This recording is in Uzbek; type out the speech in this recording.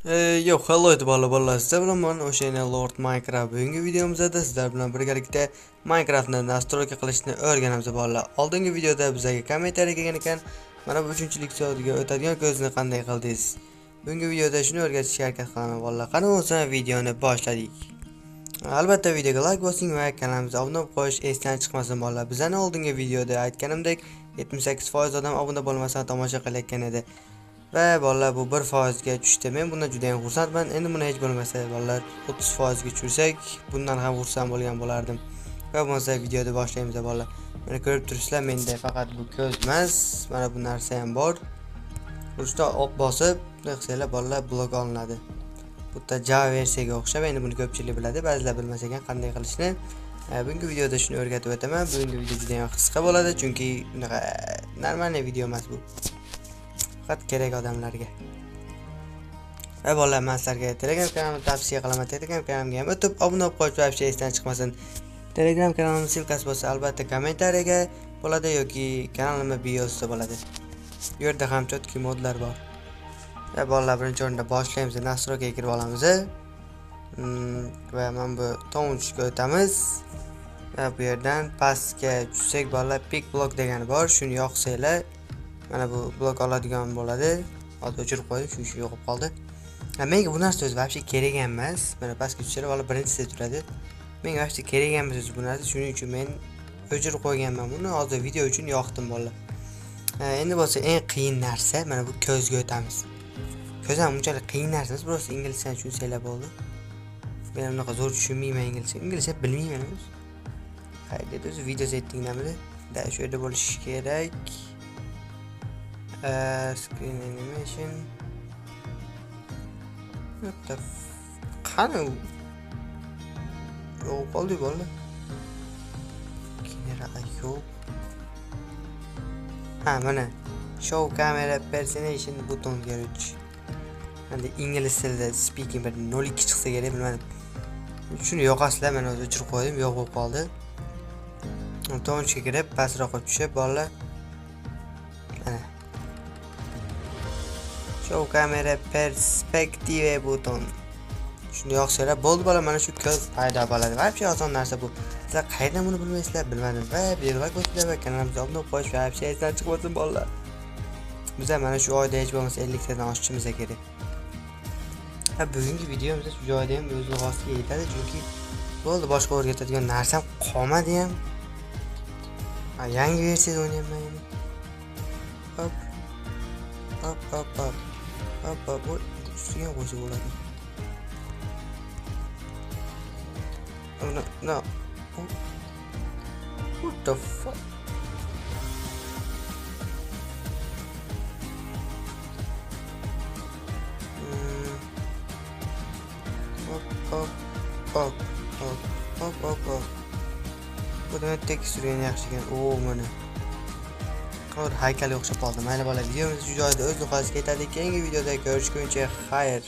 Yo'q, hello bolalar, sizlar bilan men o'shana Lord Minecraft. Bugungi videomizda sizlar bilan birgalikda Minecraftni nastroyka qilishni o'rganamiz bolalar. Oldingi videoda bizga kommentariy kelgan ekan, mana bu 3-lik soatga o'tadigan ko'zni qanday qildingiz? Bugungi videoda shuni o'rgatishga harakat qilaman bolalar. Qani bo'lsa videoni boshladik. Albatta videoga like bosing va kanalimizga obuna bo'lib qo'yish esdan chiqmasin bolalar. Bizning oldingi videoda aytganimdek 78% odam obuna bo'lmasdan tomosha qilayotgan edi. Va bolalar bu 1% ga tushdi. Men bundan juda ham xursandman. Endi buni hech bo'lmasa bolalar 30% ga tushirsak, bundan ham xursand bo'lgan bo'lardim. Va bo'lmasa videoni boshlaymiz bolalar. Mana ko'rib turibsizlar, menda faqat bu ko'z emas, mana bu narsa ham bor. Usta op bosib, qilsanglar bolalar blok olinadi. Bu da Java versiyaga o'xshab, endi buni ko'pchilik biladi, ba'zilar bilmas ekan qanday qilishni. Bugungi videoda shuni o'rgatib o'taman. Bugungi video juda ham qisqa bo'ladi, chunki bunaqa normal video emas bu. Faqat kerak odamlarga. Va bolalar, men sizlarga Telegram kanalimni tavsiya qilaman. Telegram kanalimga ham o'tib obuna bo'lib qo'yish va hech esdan chiqmasin. Telegram kanalimning silkasi bo'lsa albatta kommentariyaga bo'ladi yoki kanalimning biosida bo'ladi. Bu yerda ham chotki modlar bor. Va bolalar, birinchi o'rinda boshlaymiz. Nastroykaga kirib olamiz. Va men bu to'nchga o'tamiz. Va bu yerdan pastga tushsak bolalar pick block degani bor. Shuni yoqsanglar mana bu blok oladigan bo'ladi. Hozir o'chirib qo'ydim, chunki yo'qib qoldi. Menga bu narsa o'zi vobshe kerak emas. Mana pastga tushsa bola birinchisida turadi. Menga vobshe kerak emas o'zi bu narsa, shuning uchun men o'chirib qo'yganman buni. Hozir video uchun yoqdim bolalar. Endi bo'lsa eng qiyin narsa mana bu ko'zga o'tamiz. Ko'z ham unchalik qiyin narsa emas, biroz inglizcha tushunsanglar bo'ldi. Men unaqa zo'r tushunmayman inglizcha. Inglizcha bilmayman o'zi. Qayda o'zi video settingdamidi? Da shu yerda bo'lishi kerak. Screen animation. What the qani u? Yo'q qoldi bola. Kamera yo'q. Ha, mana show camera personation butoniga o'ch. Endi ingliz tilida speaking bir 02 chiqsa kerak, bilmadim. Shuni yo'qasizlar, men o'zi o'chirib qo'ydim, yo'q bo'lib qoldi. To'nchga kirib pastroqqa tushib bolalar. Mana show camera perspective buton. Shuni yoqsanglar bo'ldi bola, mana shu ko'z paydo bo'ladi. Vobshe oson narsa bu. Sizlar qayerdan buni bilmaysizlar, bilmadim. Va videoga like bosinglar va kanalimizga obuna bo'lib qo'yish va vobshe esdan chiqmasin bolalar. Biz mana shu oyda hech bo'lmasa 50 tadan oshishimiz kerak. Bugungi videomizda shu joyda ham o'z g'osiga yetadi, chunki bo'ldi, boshqa o'rgatadigan narsam qolmadi ham. Yangi versiyada o'ynayapman endi. Hop. Hop hop hop. Hop hop, ustiga qo'ysa bo'ladi. No. What the fuck? Hop. Buni teksturani yaxshi ekan. Mana. Qor haykalga o'xshab qoldi. Mayli bola, videomiz shu joyda o'z nihoyasiga yetadi. Keyingi videoda ko'rishguncha xayr.